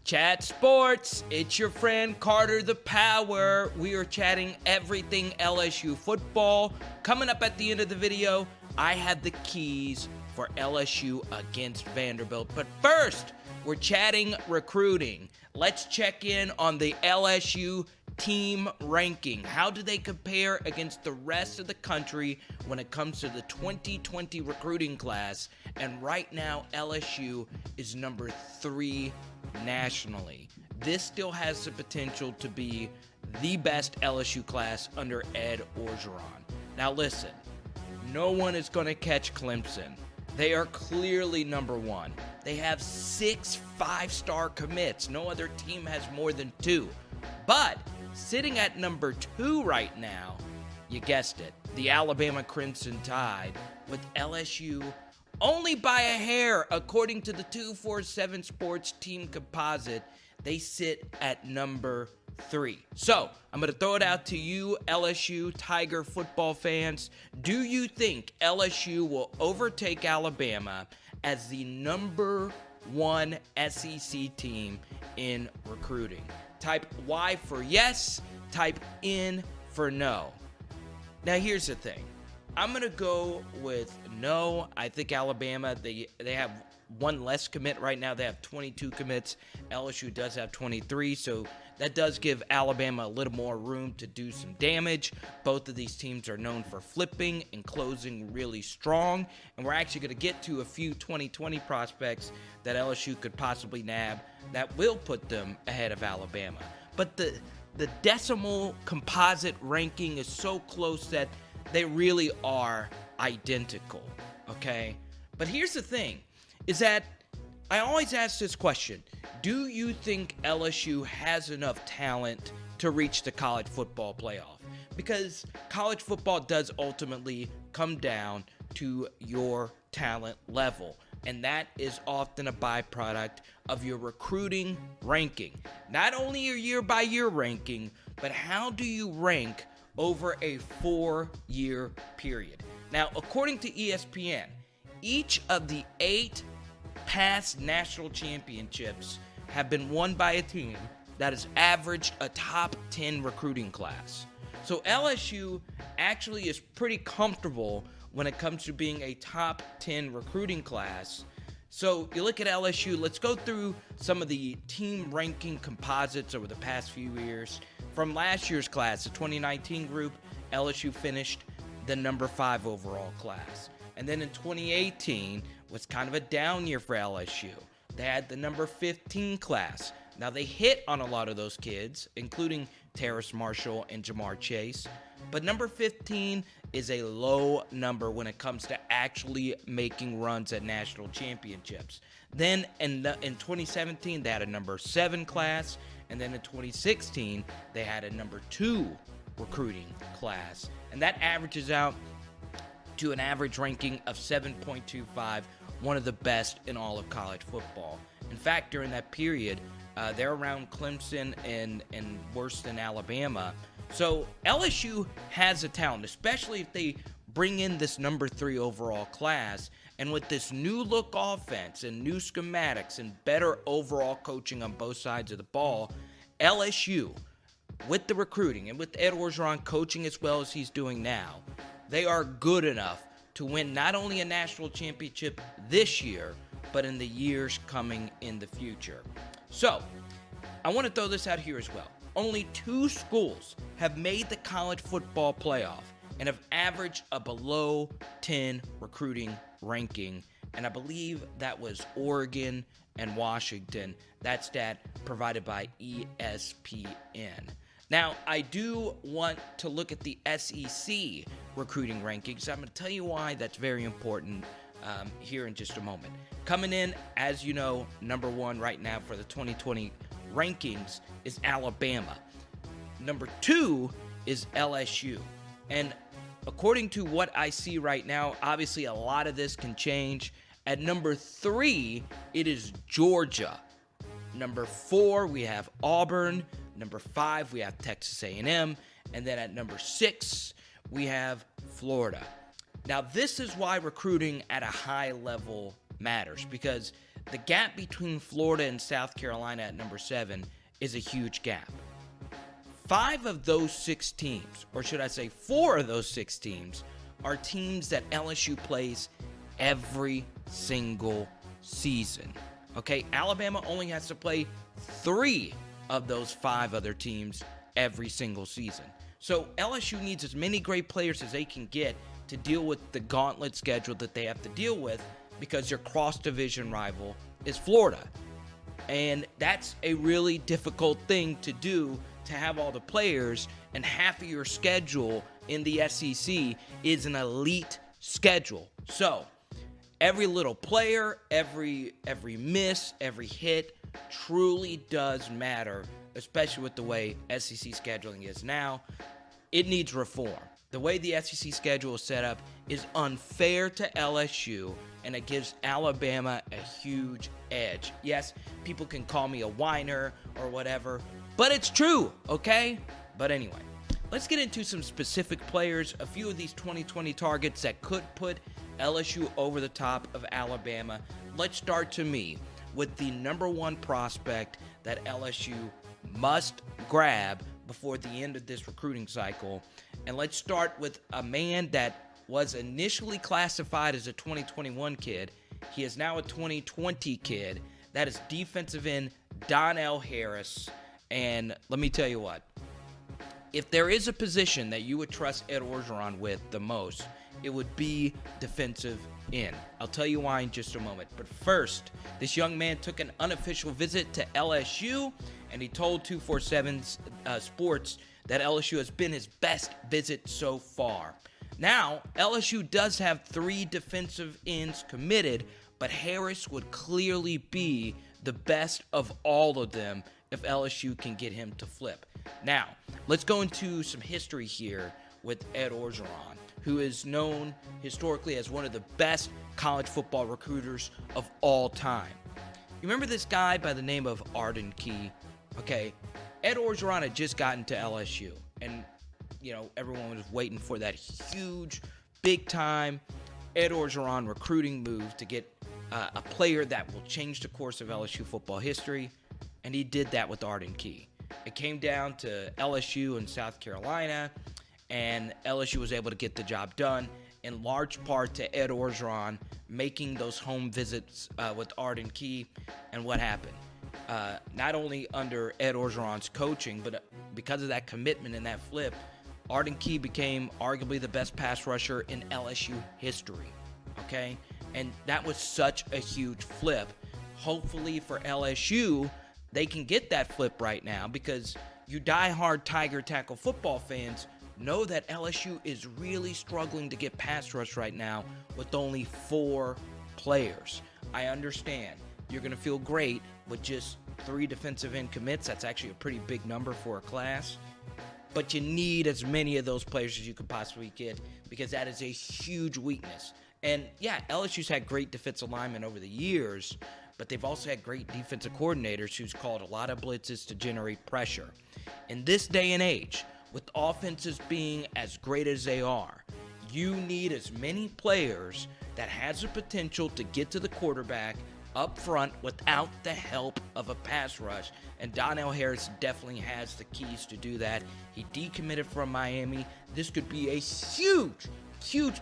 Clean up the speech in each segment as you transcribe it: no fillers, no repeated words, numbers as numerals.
Chat Sports, it's your friend Carter the Power. We are chatting everything LSU football. Coming up at the end of the video, I have the keys for LSU against Vanderbilt. But first, we're chatting recruiting. Let's check in on the LSU team ranking. How do they compare against the rest of the country when it comes to the 2020 recruiting class? And right now, LSU is number 3 nationally. This still has the potential to be the best LSU class under Ed Orgeron. Now listen, no one is going to catch Clemson. They are clearly number 1. They have 6 5-star commits. No other team has more than 2. But sitting at number 2 right now, you guessed it, the Alabama Crimson Tide, with LSU only by a hair. According to the 247 Sports team composite, they sit at number 3. So, I'm going to throw it out to you, LSU Tiger football fans. Do you think LSU will overtake Alabama as the number 1 SEC team in recruiting? Type Y for yes, type N for no. Now, here's the thing. I'm going to go with no. I think Alabama, they have one less commit right now. They have 22 commits. LSU does have 23, so that does give Alabama a little more room to do some damage. Both of these teams are known for flipping and closing really strong, and we're actually going to get to a few 2020 prospects that LSU could possibly nab that will put them ahead of Alabama. But the decimal composite ranking is so close that they really are identical, okay? But here's the thing, is that I always ask this question. Do you think LSU has enough talent to reach the college football playoff? Because college football does ultimately come down to your talent level, and that is often a byproduct of your recruiting ranking. Not only your year-by-year ranking, but how do you rank over a 4-year period? Now, according to ESPN, each of the 8 past national championships have been won by a team that has averaged a top 10 recruiting class. So LSU actually is pretty comfortable when it comes to being a top 10 recruiting class. So you look at LSU, let's go through some of the team ranking composites over the past few years. From last year's class, the 2019 group, LSU finished the number 5 overall class. And then in 2018 was kind of a down year for LSU. They had the number 15 class. Now they hit on a lot of those kids, including Terrace Marshall and Jamar Chase. But number 15 is a low number when it comes to actually making runs at national championships. Then in 2017, they had a number 7 class. And then in 2016, they had a number 2 recruiting class. And that averages out to an average ranking of 7.25, one of the best in all of college football. In fact, during that period, they're around Clemson and worse than Alabama. So LSU has a talent, especially if they bring in this number 3 overall class. And with this new look offense and new schematics and better overall coaching on both sides of the ball, LSU, with the recruiting and with Ed Orgeron coaching as well as he's doing now, they are good enough to win not only a national championship this year, but in the years coming in the future. So, I want to throw this out here as well. Only 2 schools have made the college football playoff and have averaged a below 10 recruiting ranking, and I believe that was Oregon and Washington. That stat provided by ESPN. Now, I do want to look at the SEC recruiting rankings. I'm going to tell you why that's very important here in just a moment. Coming in, as you know, number 1 right now for the 2020 rankings is Alabama. Number 2 is LSU. And according to what I see right now, obviously a lot of this can change. At number 3, it is Georgia. Number 4, we have Auburn. Number 5, we have Texas A&M. And then at number 6, we have Florida. Now, this is why recruiting at a high level matters, because The gap between Florida and South Carolina at number 7 is a huge gap. 5 of those 6 teams, or should I say 4 of those 6 teams, are teams that LSU plays every single season. Okay, Alabama only has to play 3 of those 5 other teams every single season. So LSU needs as many great players as they can get to deal with the gauntlet schedule that they have to deal with, because their cross-division rival is Florida. And that's a really difficult thing to do, to have all the players, and half of your schedule in the SEC is an elite schedule. So every little player, every miss, every hit truly does matter, especially with the way SEC scheduling is now. It needs reform. The way the SEC schedule is set up is unfair to LSU, and it gives Alabama a huge edge. Yes, people can call me a whiner or whatever, but it's true, okay? But anyway, let's get into some specific players, a few of these 2020 targets that could put LSU over the top of Alabama. Let's start, to me, with the number 1 prospect that LSU must grab before the end of this recruiting cycle. And let's start with a man that was initially classified as a 2021 kid. He is now a 2020 kid. That is defensive end Donell Harris. And let me tell you what, if there is a position that you would trust Ed Orgeron with the most, it would be defensive end. I'll tell you why in just a moment. But first, this young man took an unofficial visit to LSU, and he told 247 Sports that LSU has been his best visit so far. Now, LSU does have 3 defensive ends committed, but Harris would clearly be the best of all of them if LSU can get him to flip. Now, let's go into some history here with Ed Orgeron, who is known historically as one of the best college football recruiters of all time. You remember this guy by the name of Arden Key? Okay, Ed Orgeron had just gotten to LSU, and everyone was waiting for that huge, big-time Ed Orgeron recruiting move to get a player that will change the course of LSU football history, and he did that with Arden Key. It came down to LSU and South Carolina, and LSU was able to get the job done, in large part to Ed Orgeron making those home visits with Arden Key. And what happened? Not only under Ed Orgeron's coaching, but because of that commitment and that flip, Arden Key became arguably the best pass rusher in LSU history, okay? And that was such a huge flip. Hopefully for LSU, they can get that flip right now, because you diehard Tiger tackle football fans know that LSU is really struggling to get pass rush right now with only 4 players. I understand you're going to feel great with just 3 defensive end commits. That's actually a pretty big number for a class. But you need as many of those players as you could possibly get, because that is a huge weakness. And yeah, LSU's had great defensive linemen over the years, but they've also had great defensive coordinators who's called a lot of blitzes to generate pressure. In this day and age, with offenses being as great as they are, you need as many players that has the potential to get to the quarterback up front without the help of a pass rush. And Donell Harris definitely has the keys to do that. He decommitted from Miami. This could be a huge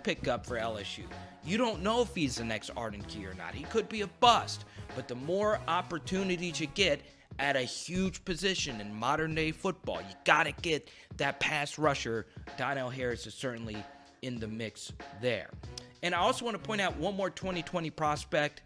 pickup for LSU. You don't know if he's the next Arden Key or not. He could be a bust. But the more opportunities you get at a huge position in modern day football, you got to get that pass rusher. Donell Harris is certainly in the mix there. And I also want to point out one more 2020 prospect.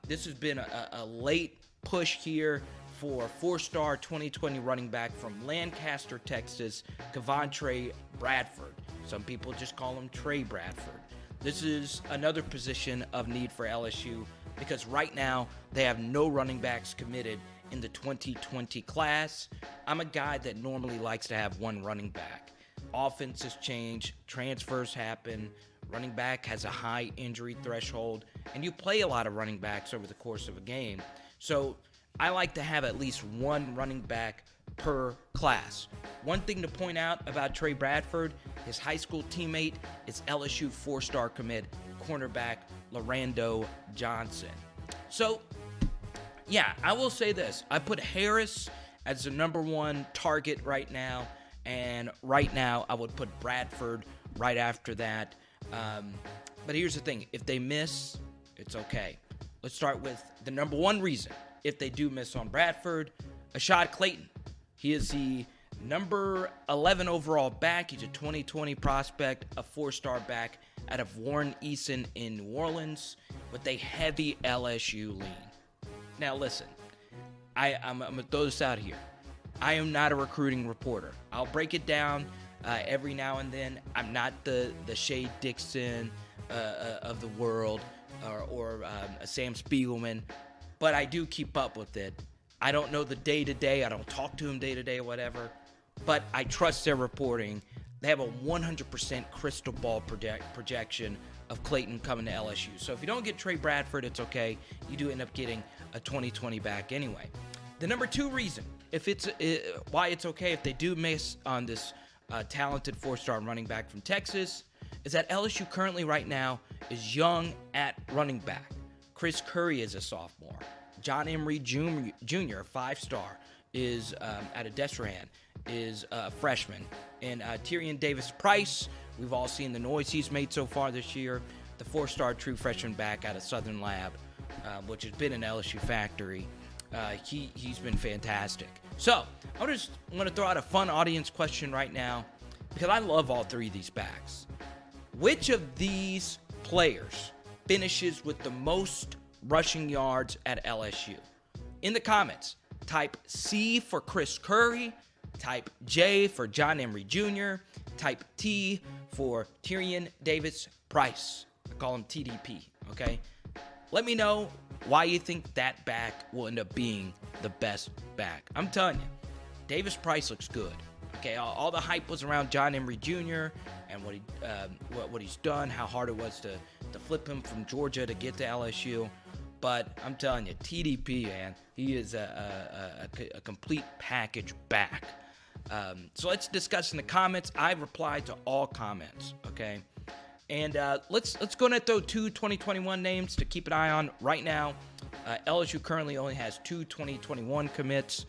This has been a late push here for 4-star 2020 running back from Lancaster, Texas, Kevontre Bradford. Some people just call him Trey Bradford. This is another position of need for LSU, because right now they have no running backs committed in the 2020 class. I'm a guy that normally likes to have one running back. Offenses change, transfers happen, running back has a high injury threshold, and you play a lot of running backs over the course of a game. So I like to have at least one running back per class. One thing to point out about Trey Bradford, his high school teammate is LSU 4-star commit cornerback Lorando Johnson. So, yeah, I will say this. I put Harris as the number one target right now, and right now I would put Bradford right after that. But here's the thing. If they miss, it's okay. Let's start with the number one reason. If they do miss on Bradford, Ashad Clayton. He is the number 11 overall back. He's a 2020 prospect, a 4-star back out of Warren Eason in New Orleans with a heavy LSU lean. Now, listen, I'm going to throw this out here. I am not a recruiting reporter. I'll break it down every now and then. I'm not the Shea Dixon of the world or a Sam Spiegelman, but I do keep up with it. I don't know the day-to-day. I don't talk to him day-to-day or whatever, but I trust their reporting. They have a 100% crystal ball projection of Clayton coming to LSU. So if you don't get Trey Bradford, it's okay. You do end up getting a 2020 back anyway. The number two reason, why it's okay if they do miss on this talented 4-star running back from Texas, is that LSU currently right now is young at running back. Chris Curry is a sophomore. John Emery Jr., 5-star, is out of Destrehan, is a freshman. And Tyrion Davis-Price, we've all seen the noise he's made so far this year. The 4-star true freshman back out of Southern Lab, which has been an LSU factory. He's been fantastic. So I just want to throw out a fun audience question right now, because I love all three of these backs. Which of these players finishes with the most rushing yards at LSU? In the comments, type C for Chris Curry, type J for John Emery Jr., type T for Tyrion Davis-Price. I call him TDP, okay? Let me know why you think that back will end up being the best back. I'm telling you, Davis-Price looks good. Okay, all the hype was around John Emery Jr. and what he's done, how hard it was to flip him from Georgia to get to LSU. But I'm telling you, TDP, man, he is a complete package back. So let's discuss in the comments. I replied to all comments, okay? And let's go ahead and throw two 2021 names to keep an eye on right now. LSU currently only has two 2021 commits.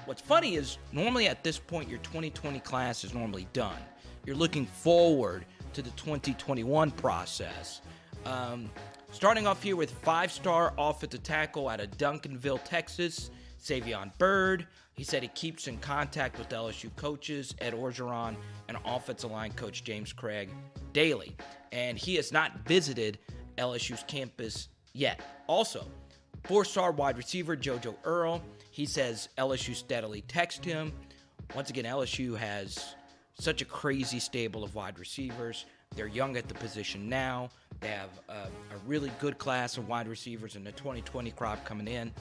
What's funny is normally at this point your 2020 class is normally done. You're looking forward to the 2021 process. Starting off here with 5-star offensive tackle out of Duncanville, Texas, Savion Byrd. He said he keeps in contact with LSU coaches, Ed Orgeron, and offensive line coach James Craig daily. And he has not visited LSU's campus yet. Also, 4-star wide receiver JoJo Earl. He says LSU steadily text him. Once again, LSU has such a crazy stable of wide receivers. They're young at the position now. They have a really good class of wide receivers in the 2020 crop coming in.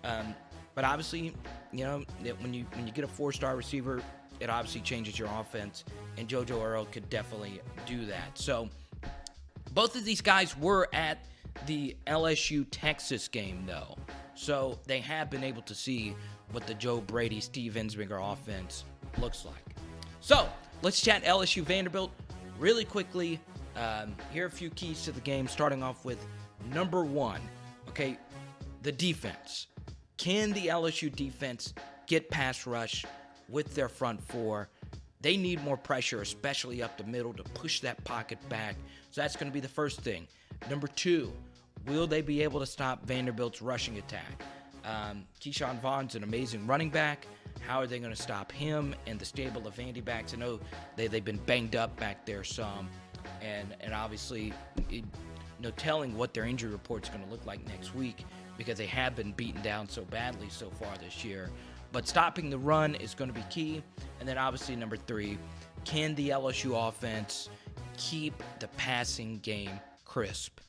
But obviously, you know, when you get a 4-star receiver, it obviously changes your offense, and JoJo Earl could definitely do that. So both of these guys were at the LSU-Texas game, though. So they have been able to see what the Joe Brady, Steve Ensminger offense looks like. So let's chat LSU Vanderbilt really quickly. Here are a few keys to the game, starting off with number one, okay, the defense. Can the LSU defense get pass rush with their front four? They need more pressure, especially up the middle, to push that pocket back. So that's going to be the first thing. Number two, will they be able to stop Vanderbilt's rushing attack? Keyshawn Vaughn's an amazing running back. How are they going to stop him and the stable of Vandy backs? I know they've been banged up back there some, and obviously, no telling what their injury report's going to look like next week, because they have been beaten down so badly so far this year. But stopping the run is going to be key. And then obviously number three, can the LSU offense keep the passing game crisp?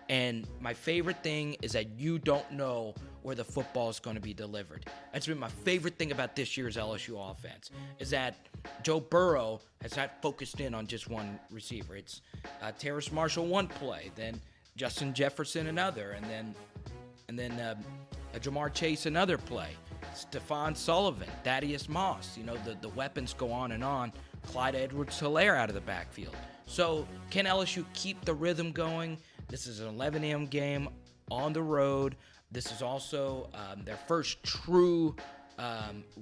And my favorite thing is that you don't know where the football is going to be delivered. That's been my favorite thing about this year's LSU offense, is that Joe Burrow has not focused in on just one receiver. It's Terrace Marshall one play, then Justin Jefferson another, and then Jamar Chase another play. Stephon Sullivan, Thaddeus Moss. You know, the weapons go on and on. Clyde Edwards-Helaire out of the backfield. So can LSU keep the rhythm going? This is an 11 a.m. game on the road. This is also their first true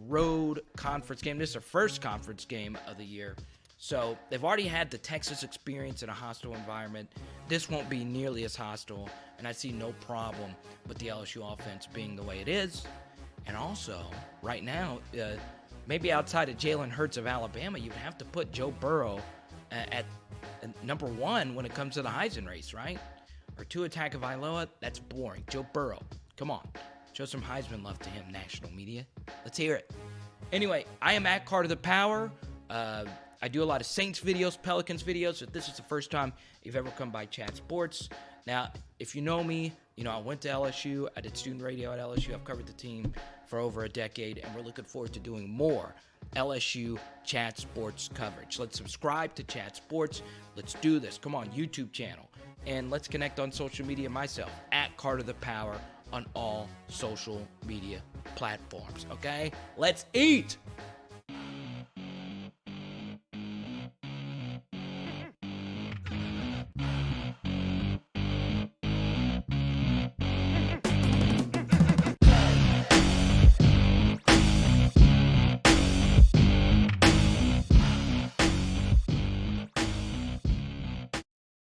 road conference game. This is their first conference game of the year. So they've already had the Texas experience in a hostile environment. This won't be nearly as hostile, and I see no problem with the LSU offense being the way it is. And also, right now, maybe outside of Jalen Hurts of Alabama, you'd have to put Joe Burrow at number one when it comes to the Heisman race, right? Or Tua Tagovailoa, that's boring. Joe Burrow, come on. Show some Heisman love to him, national media. Let's hear it. Anyway, I am at Carter the Power. I do a lot of Saints videos, Pelicans videos. If this is the first time you've ever come by Chat Sports. Now, if you know me, you know I went to LSU. I did student radio at LSU. I've covered the team for over a decade, and we're looking forward to doing more LSU Chat Sports coverage. Let's subscribe to Chat Sports. Let's do this. Come on, YouTube channel. And let's connect on social media myself, at Carter the Power on all social media platforms, okay? Let's eat!